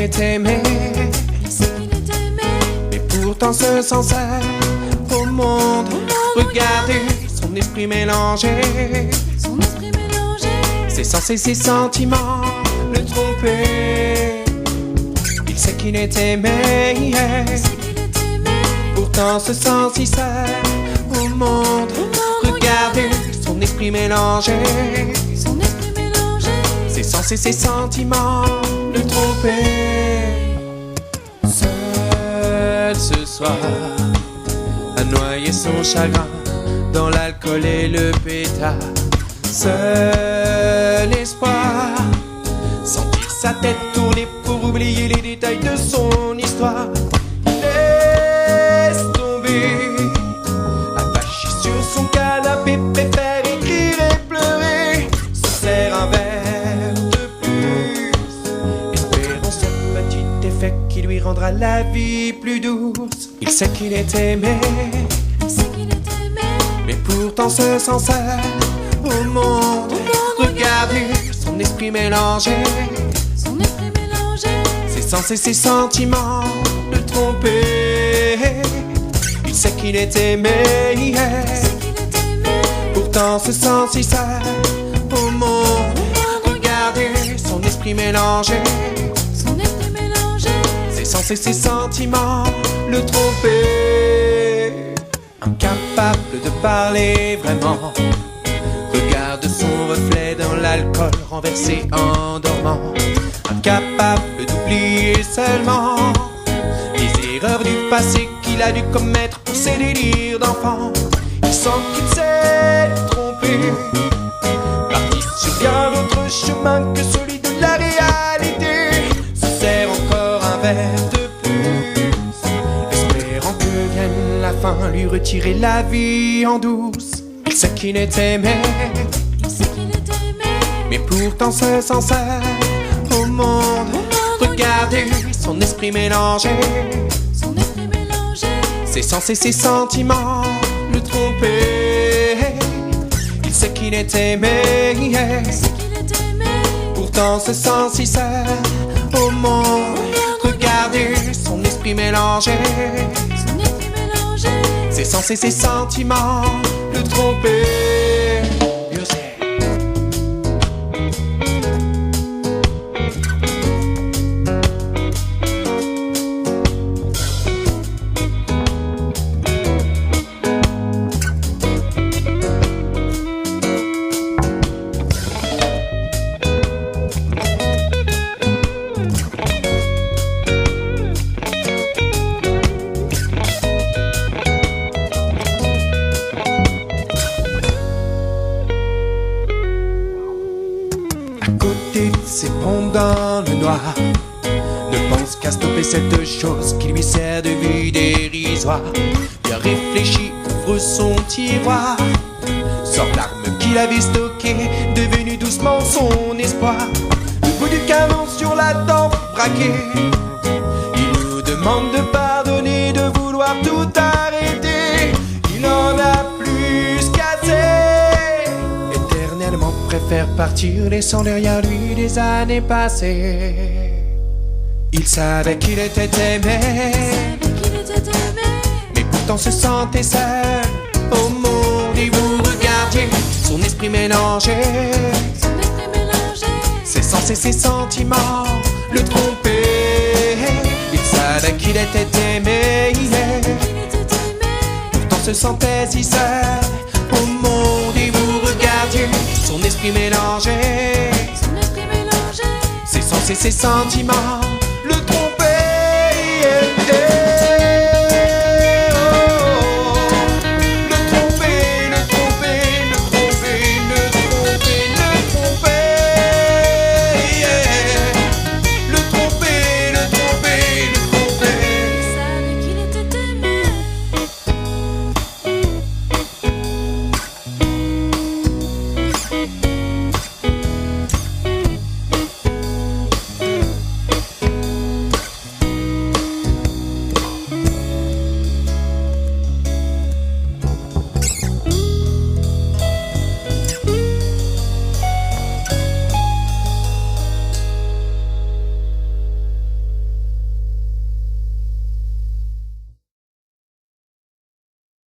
est aimé, mais pourtant se sent seul au monde. Regardez son esprit mélangé, ses sens et ses sentiments le tromper. Il sait qu'il est aimé, pourtant se sent si seul au monde. Regardez son esprit mélangé, ses sens et ses sentiments le tromper. Seul ce soir, à noyer son chagrin dans l'alcool et le pétard. Seul espoir, sentir sa tête tourner pour oublier les détails de son histoire. Laisse tomber, attaché sur son canapé, préfère écrire et pleurer. Se sert un verre de plus, espérant ce petit effet qui lui rendra la vie plus douce. Il sait qu'il est aimé, mais pourtant se sent seul au monde. Regardez son esprit mélangé, ses sens et ses sentiments le tromper. Il sait qu'il est aimé, pourtant se sent si seul au monde. Regardez son esprit mélangé, ses sens et ses sentiments le tromper. Incapable de parler vraiment, regarde son reflet dans l'alcool renversé en dormant. Incapable d'oublier seulement les erreurs du passé qu'il a dû commettre pour ses délires d'enfant. Il sent qu'il s'est trompé, parti sur bien d'autres chemins que celui de la réalité. Se sert encore un verre de plus, espérant que vienne la fin lui retirer la vie en douce. Il sait qu'il est aimé, mais pourtant se sent seul au monde. Regardez son esprit mélangé, ses sens et ses sentiments le tromper. Il sait qu'il est aimé, pourtant se sent si seul au monde. Regardez son esprit mélangé, ses sens et ses sentiments le tromper. C'est bon dans le noir, ne pense qu'à stopper cette chose qui lui sert de vie dérisoire. Bien réfléchi, ouvre son tiroir, sort l'arme qu'il avait stockée, devenue doucement son espoir. Le bout du canon sur la tempe braquée, il nous demande de pardonner, de vouloir tout arrêter. Il en a plus qu'assez, éternellement préfère partir, laissant derrière lui des années passées. Il savait qu'il était aimé, mais pourtant se sentait seul au monde. Et vous regardiez son esprit mélangé, ses sens et ses sentiments le trompaient. Il savait qu'il était aimé, pourtant se sentait si seul au monde. Et vous regardiez son esprit mélangé, ses sens et ses sentiments